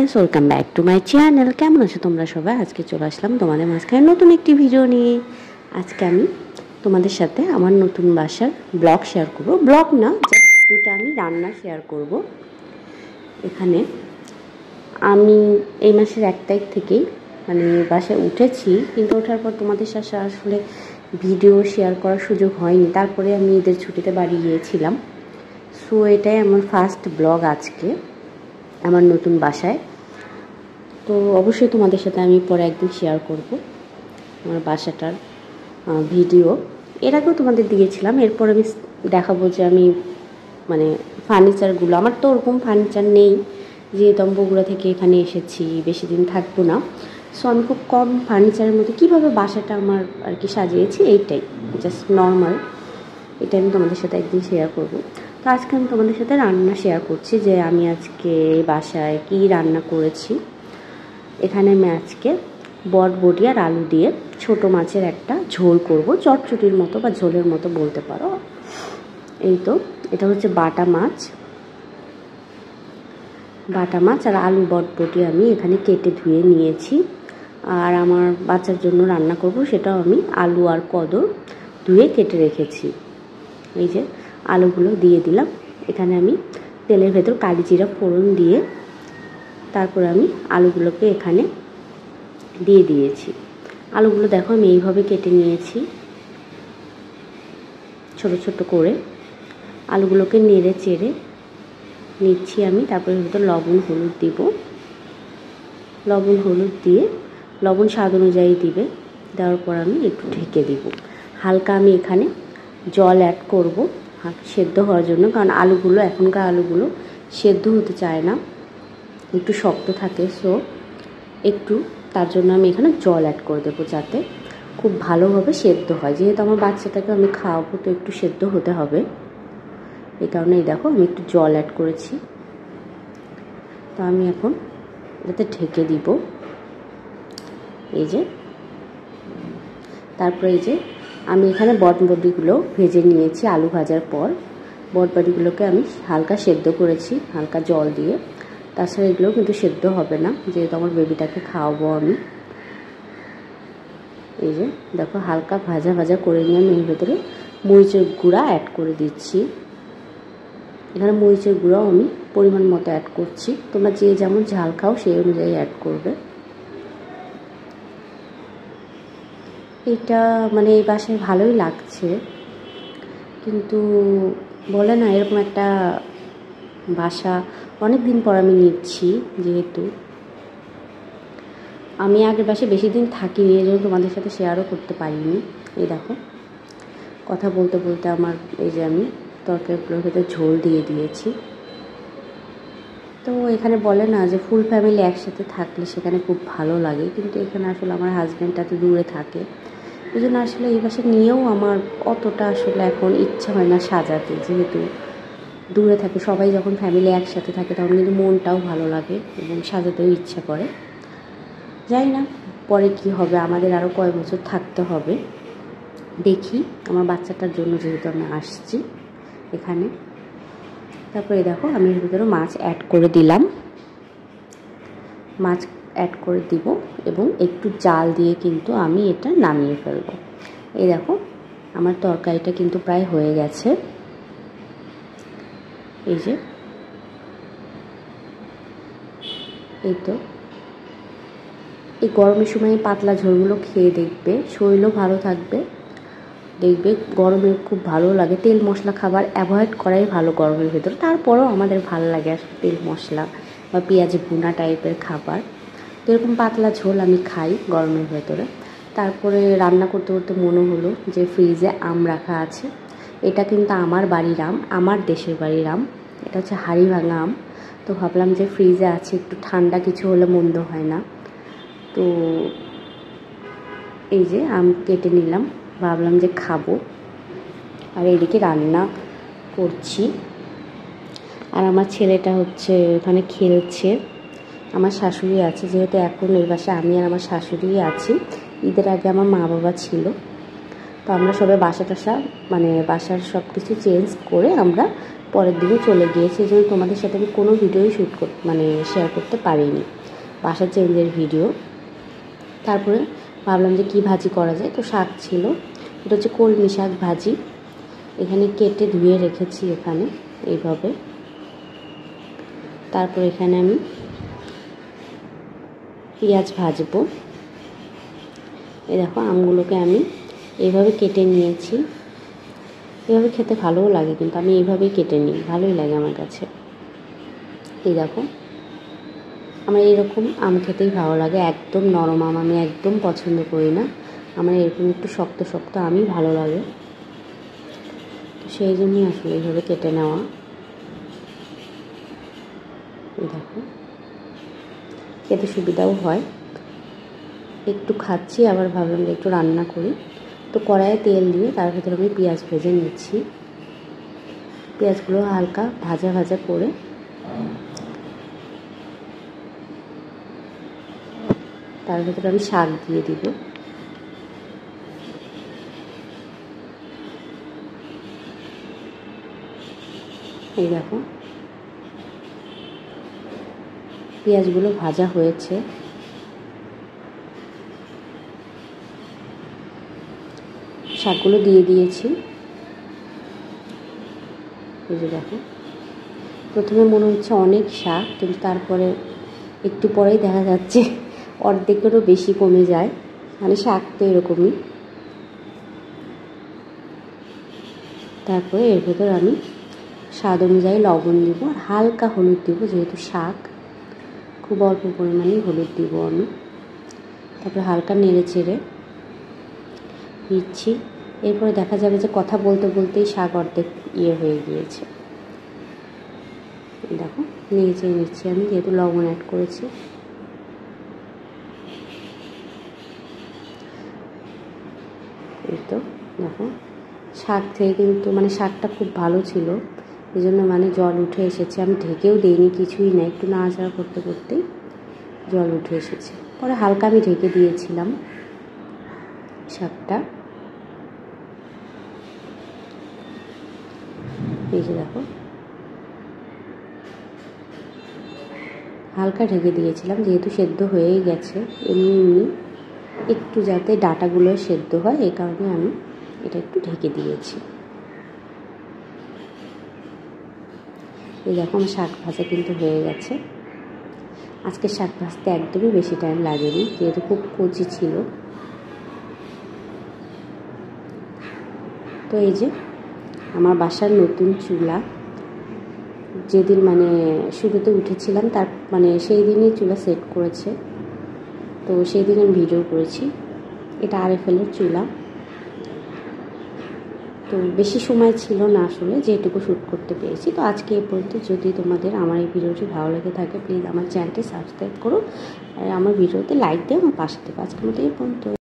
Friends welcome back to my channel. केमन आछो तोमरा सबाई? आज के चले आसलाम तोमादेर माझखाने नतून एकटी भिडियो निये। आज के आमी तोमादेर साथे आमार नतून बासार ब्लग शेयर करब। ब्लग ना, जास्ट दुटा आमी रान्ना शेयर करब। एखाने आमी एई मासेर 1 तारिख थेकेई माने बासाय उठेছি, किन्तु ओठार पर तोमादेर साथे आसले भिडियो शेयर करार सुयोग हयनि। तारपरे आमी ईদের छुटिते बाड़ी गिয়েছিলাম। सो एटाई आमार फार्स्ट ब्लग आजके আমার নতুন বাসায়। তো অবশ্যই তোমাদের সাথে আমি পরে একদিন শেয়ার করব আমার বাসাটার ভিডিও। এর আগেও তোমাদের দিয়েছিলাম, এরপর আমি দেখাবো যে আমি মানে ফার্নিচারগুলো, আমার তো ওরকম ফার্নিচার নেই, যেহেতু আমি বগুড়া থেকে এখানে এসেছি, বেশি দিন থাকবো না। সো আমি খুব কম ফার্নিচারের মধ্যে কীভাবে বাসাটা আমার আর কি সাজিয়েছি, এইটাই জাস্ট নর্মাল, এটা আমি তোমাদের সাথে একদিন শেয়ার করব। তো আজকে আমি তোমাদের সাথে রান্না শেয়ার করছি যে আমি আজকে বাসায় কি রান্না করেছি। এখানে আমি আজকে বটবটি আর আলু দিয়ে ছোট মাছের একটা ঝোল করব, চটচটির মতো বা ঝোলের মতো বলতে পারো। এই তো এটা হচ্ছে বাটা মাছ আর আলু বটবটি আমি এখানে কেটে ধুয়ে নিয়েছি। আর আমার বাচ্চার জন্য রান্না করব, সেটাও আমি আলু আর কদর ধুয়ে কেটে রেখেছি। এই যে আলুগুলো দিয়ে দিলাম। এখানে আমি তেলের ভেতর কালি জিরা ফোড়ন দিয়ে তারপর আমি আলুগুলোকে এখানে দিয়ে দিয়েছি। আলুগুলো দেখো আমি এইভাবে কেটে নিয়েছি ছোট ছোট করে। আলুগুলোকে নেড়ে চেড়ে নিচ্ছি আমি। তারপরে ভেতর লবণ হলুদ দিব, লবণ হলুদ দিয়ে লবণ স্বাদ অনুযায়ী দিবে। দেওয়ার পর আমি একটু ঢেকে দিব। হালকা আমি এখানে জল অ্যাড করব সেদ্ধ হওয়ার জন্য, কারণ আলুগুলো এখনকার আলুগুলো সেদ্ধ হতে চায় না, একটু শক্ত থাকে। সো একটু তার জন্য আমি এখানে জল অ্যাড করে দেবো, যাতে খুব ভালোভাবে সেদ্ধ হয়। যেহেতু আমার বাচ্চাটাকে আমি খাওয়াবো, তো একটু সেদ্ধ হতে হবে। এই কারণে এই দেখো আমি একটু জল অ্যাড করেছি। তো আমি এখন এটাতে ঢেকে দিব। এই যে তারপরে এই যে আমি এখানে বটবটিগুলো ভেজে নিয়েছি। আলু ভাজার পর বটবটিগুলোকে আমি হালকা সেদ্ধ করেছি, হালকা জল দিয়ে। তাছাড়া এগুলো কিন্তু সেদ্ধ হবে না, যেহেতু আমার বেবিটাকে খাওয়াবো আমি। এই যে দেখো হালকা ভাজা ভাজা করে নিয়ে আমি এর ভেতরে মরিচের গুঁড়া অ্যাড করে দিচ্ছি। এখানে মরিচের গুঁড়াও আমি পরিমাণ মতো অ্যাড করছি। তোমরা যে যেমন ঝাল খাও সেই অনুযায়ী অ্যাড করবে। এটা মানে এই বাসায় ভালোই লাগছে, কিন্তু বলে না এরকম একটা বাসা অনেক দিন পর আমি নিচ্ছি, যেহেতু আমি আগের বাসায় বেশি দিন থাকিনি, এই জন্য তোমাদের সাথে শেয়ারও করতে পারিনি। এই দেখো কথা বলতে বলতে আমার এই যে আমি তরকারিগুলোর ভেতরে ঝোল দিয়ে দিয়েছি। তো এখানে বলে না যে ফুল ফ্যামিলি একসাথে থাকলে সেখানে খুব ভালো লাগে, কিন্তু এখানে আসলে আমার হাজব্যান্ডটা তো দূরে থাকে, এই জন্য আসলে এই বাসা নিয়েও আমার অতটা আসলে এখন ইচ্ছা হয় না সাজাতে। যেহেতু দূরে থাকে সবাই, যখন ফ্যামিলি একসাথে থাকে তখন কিন্তু মনটাও ভালো লাগে এবং সাজাতেও ইচ্ছা করে। জানি না পরে কি হবে, আমাদের আরও কয়েক বছর থাকতে হবে, দেখি। আমার বাচ্চাটার জন্য যেহেতু আমি আসছি এখানে। তারপরে দেখো আমি এর ভিতরে মাছ অ্যাড করে দিলাম, মাছ অ্যাড করে দিব এবং একটু জাল দিয়ে কিন্তু আমি এটা নামিয়ে ফেলব। এই দেখো আমার তরকারিটা কিন্তু প্রায় হয়ে গেছে। এই যে এই তো এই গরমের সময় পাতলা ঝোলগুলো খেয়ে দেখবে, শরীরও ভালো থাকবে। দেখবে গরমে খুব ভালো লাগে। তেল মশলা খাবার অ্যাভয়েড করাই ভালো গরমের ভেতরে। তারপরেও আমাদের ভালো লাগে আসলে তেল মশলা বা পেঁয়াজ ভুনা টাইপের খাবার। তো এরকম পাতলা ঝোল আমি খাই গরমের ভেতরে। তারপরে রান্না করতে করতে মনে হলো যে ফ্রিজে আম রাখা আছে। এটা কিন্তু আমার বাড়ির আম, আমার দেশের বাড়ির আম। এটা হচ্ছে হাড়ি ভাঙা আম। তো ভাবলাম যে ফ্রিজে আছে, একটু ঠান্ডা কিছু হলে মন্দ হয় না। তো এই যে আম কেটে নিলাম, ভাবলাম যে খাবো। আর এদিকে রান্না করছি। আর আমার ছেলেটা হচ্ছে ওখানে খেলছে। আমার শাশুড়ি আছে, যেহেতু এখন এই বাসায় আমি আর আমার শাশুড়ি আছি। ঈদের আগে আমার মা বাবা ছিল, তো আমরা সবাই বাসা টাসা মানে বাসার সব কিছু চেঞ্জ করে আমরা পরের দিনই চলে গিয়েছি, এই জন্য তোমাদের সাথে আমি কোনো ভিডিওই শেয়ার করতে পারিনি, বাসা চেঞ্জের ভিডিও। তারপরে ভাবলাম যে কী ভাজি করা যায়, তো শাক ছিল, এটা হচ্ছে কলমি শাক ভাজি। এখানে কেটে ধুয়ে রেখেছি এখানে এইভাবে। তারপর এখানে আমি পেঁয়াজ ভাজবো। এই দেখো আমগুলোকে আমি এইভাবে কেটে নিয়েছি। এইভাবে খেতে ভালোও লাগে, কিন্তু আমি এইভাবেই কেটে নিই, ভালোই লাগে আমার কাছে। এই দেখো আমার এরকম আম খেতেই ভালো লাগে, একদম নরম আম আমি একদম পছন্দ করি না, আমার এরকম একটু শক্ত শক্ত আমই ভালো লাগে, তো সেই জন্যই আসলে এইভাবে কেটে নেওয়া। এই দেখো খেতে সুবিধাও হয়, একটু খাচ্ছি আবার ভাবলাম যে একটু রান্না করি, তো কড়াইয়ে তেল দিয়ে তার ভিতরে আমি পেঁয়াজ ভেজে নিচ্ছি। পেঁয়াজগুলো হালকা ভাজা ভাজা করে তার ভিতরে আমি শাক দিয়ে দিব। এই দেখো পেঁয়াজগুলো ভাজা হয়েছে, শাকগুলো দিয়ে দিয়েছি। এই যে দেখো প্রথমে মনে হচ্ছে অনেক শাক, কিন্তু তারপরে একটু পরেই দেখা যাচ্ছে অর্ধেকেরও বেশি কমে যায়, মানে শাক তো এরকমই। তারপরে এর ভেতর আমি স্বাদ অনুযায়ী লবণ দিব আর হালকা হলুদ দিব, যেহেতু শাক খুব অল্প পরিমাণেই হলুদ দিব আমি। তারপরে হালকা নেড়ে চেড়ে দিচ্ছি। এরপরে দেখা যাবে যে কথা বলতে বলতেই শাক অর্ধেক হয়ে গিয়েছে। দেখো নেড়ে চেড়ে নিচ্ছি আমি, যেহেতু লবণ অ্যাড করেছি। এই তো দেখো শাক থেকে কিন্তু শাকটা খুব ভালো ছিল, এই জন্য জল উঠে এসেছে, আমি ঢেকেও দিইনি, কিছুই না, একটু নাড়াচাড়া করতে করতেই জল উঠে এসেছে। পরে হালকা আমি ঢেকে দিয়েছিলাম শাকটা। এই যে দেখো হালকা ঢেকে দিয়েছিলাম, যেহেতু সেদ্ধ হয়েই গেছে এমনি একটু, যাতে ডাঁটাগুলো সেদ্ধ হয়, এই কারণে আমি এটা একটু ঢেকে দিয়েছি। এই দেখো আমার শাক ভাজা কিন্তু হয়ে গেছে। আজকে শাক ভাজতে একদমই বেশি টাইম লাগেনি, যেহেতু খুব কচি ছিল। তো এই যে আমার বাসার নতুন চুলা, যেদিন শুরুতে উঠেছিলাম তার সেই দিনই চুলা সেট করেছে, তো সেই দিন আমি ভিডিও করেছি। এটা আরএফএলের চুলা, তো বেশি সময় ছিল না আসলে, যেটুকু শ্যুট করতে পেরেছি। তো আজকে এ পর্যন্ত। যদি তোমাদের আমার এই ভিডিওটি ভালো লেগে থাকে, প্লিজ আমার চ্যানেলটি সাবস্ক্রাইব করো আর আমার ভিডিওতে লাইক দিয়ে আমার পাশে থেকো। আজকের মতো এই পর্যন্ত।